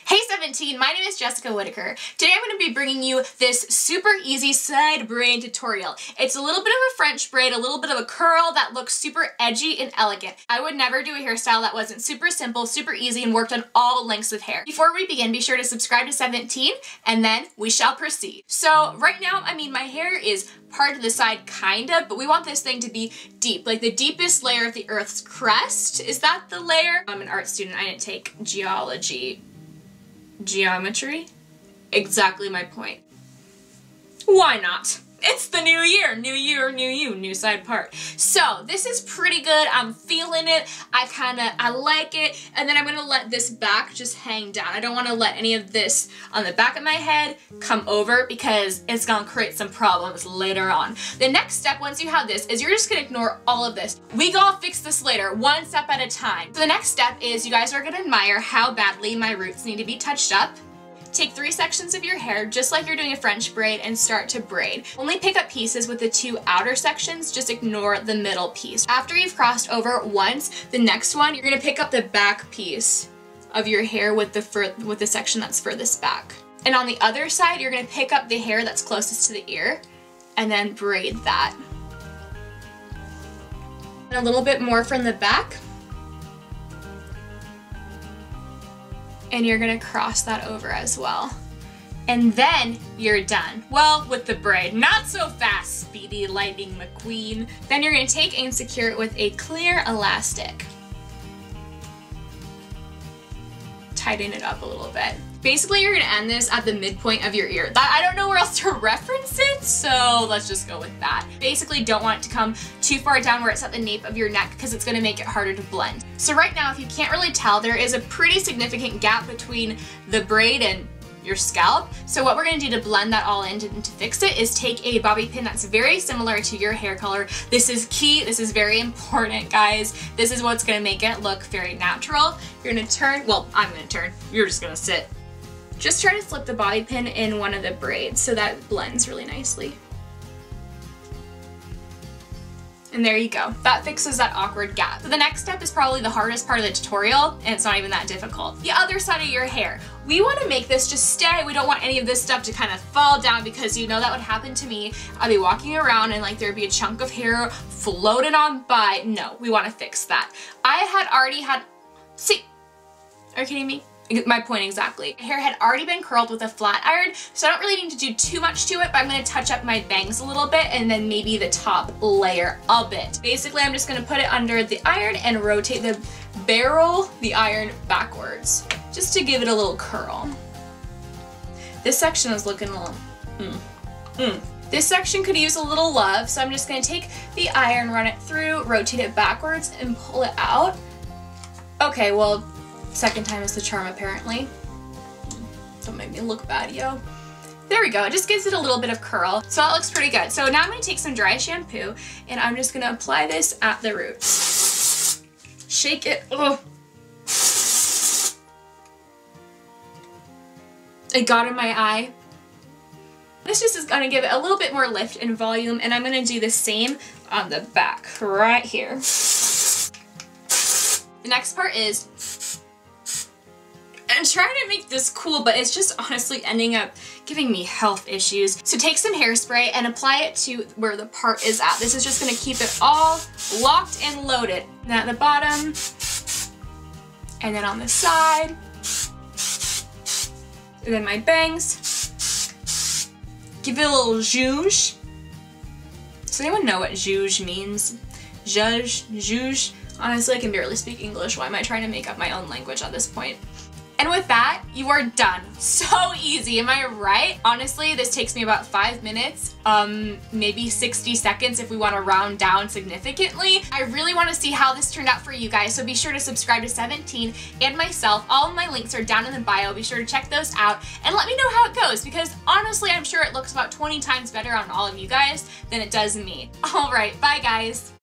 Hey 17, my name is Jessica Whitaker. Today I'm going to be bringing you this super easy side braid tutorial. It's a little bit of a French braid, a little bit of a curl that looks super edgy and elegant. I would never do a hairstyle that wasn't super simple, super easy, and worked on all lengths of hair. Before we begin, be sure to subscribe to 17, and then we shall proceed. So right now, my hair is part of the side, kind of, but we want this thing to be deep, like the deepest layer of the Earth's crust. Is that the layer? I'm an art student, I didn't take geometry? Exactly my point. Why not? It's the new year, new you, new side part. So this is pretty good. I'm feeling it. I like it. And then I'm gonna let this back just hang down. I don't wanna let any of this on the back of my head come over because it's gonna create some problems later on. The next step, once you have this, is you're just gonna ignore all of this. We gonna fix this later, one step at a time. So the next step is you guys are gonna admire how badly my roots need to be touched up. Take 3 sections of your hair, just like you're doing a French braid, and start to braid. Only pick up pieces with the 2 outer sections, just ignore the middle piece. After you've crossed over once, the next one, you're gonna pick up the back piece of your hair with the section that's furthest back. And on the other side, you're gonna pick up the hair that's closest to the ear, and then braid that. And a little bit more from the back. And you're gonna cross that over as well. And then you're done. Well, with the braid. Not so fast, Speedy Lightning McQueen. Then you're gonna take and secure it with a clear elastic. Tighten it up a little bit. Basically, you're gonna end this at the midpoint of your ear. I don't know where else to reference it, so let's just go with that. Basically, don't want it to come too far down where it's at the nape of your neck because it's gonna make it harder to blend. So right now, if you can't really tell, there is a pretty significant gap between the braid and your scalp. So what we're gonna do to blend that all in to fix it is take a bobby pin that's very similar to your hair color. This is key, this is very important, guys. This is what's gonna make it look very natural. You're gonna turn, well, I'm gonna turn, you're just gonna sit. Just try to slip the bobby pin in one of the braids so that it blends really nicely. And there you go. That fixes that awkward gap. So the next step is probably the hardest part of the tutorial, and it's not even that difficult. The other side of your hair. We want to make this just stay. We don't want any of this stuff to kind of fall down because you know that would happen to me. I'd be walking around and like there'd be a chunk of hair floating on by. No, we want to fix that. I had already had, see, are you kidding me? My point exactly. Hair had already been curled with a flat iron, so I don't really need to do too much to it, but I'm gonna touch up my bangs a little bit and then maybe the top layer a bit. Basically, I'm just gonna put it under the iron and rotate the iron backwards, just to give it a little curl. This section is looking a little, This section could use a little love, so I'm just gonna take the iron, run it through, rotate it backwards, and pull it out. Okay, well, second time is the charm, apparently. Don't make me look bad, yo. There we go, it just gives it a little bit of curl. So that looks pretty good. So now I'm gonna take some dry shampoo and I'm just gonna apply this at the roots. Shake it, ugh. It got in my eye. This just is gonna give it a little bit more lift and volume, and I'm gonna do the same on the back, right here. The next part is, I'm trying to make this cool, but it's just honestly ending up giving me health issues. So take some hairspray and apply it to where the part is at. This is just gonna keep it all locked and loaded. And at the bottom, and then on the side, and then my bangs. Give it a little zhuzh. Does anyone know what zhuzh means? Zhuzh? Honestly, I can barely speak English. Why am I trying to make up my own language at this point? And with that, you are done. So easy, am I right? Honestly, this takes me about 5 minutes, maybe 60 seconds if we want to round down significantly. I really want to see how this turned out for you guys, so be sure to subscribe to 17 and myself. All of my links are down in the bio. Be sure to check those out and let me know how it goes, because honestly, I'm sure it looks about 20 times better on all of you guys than it does me. All right, bye guys.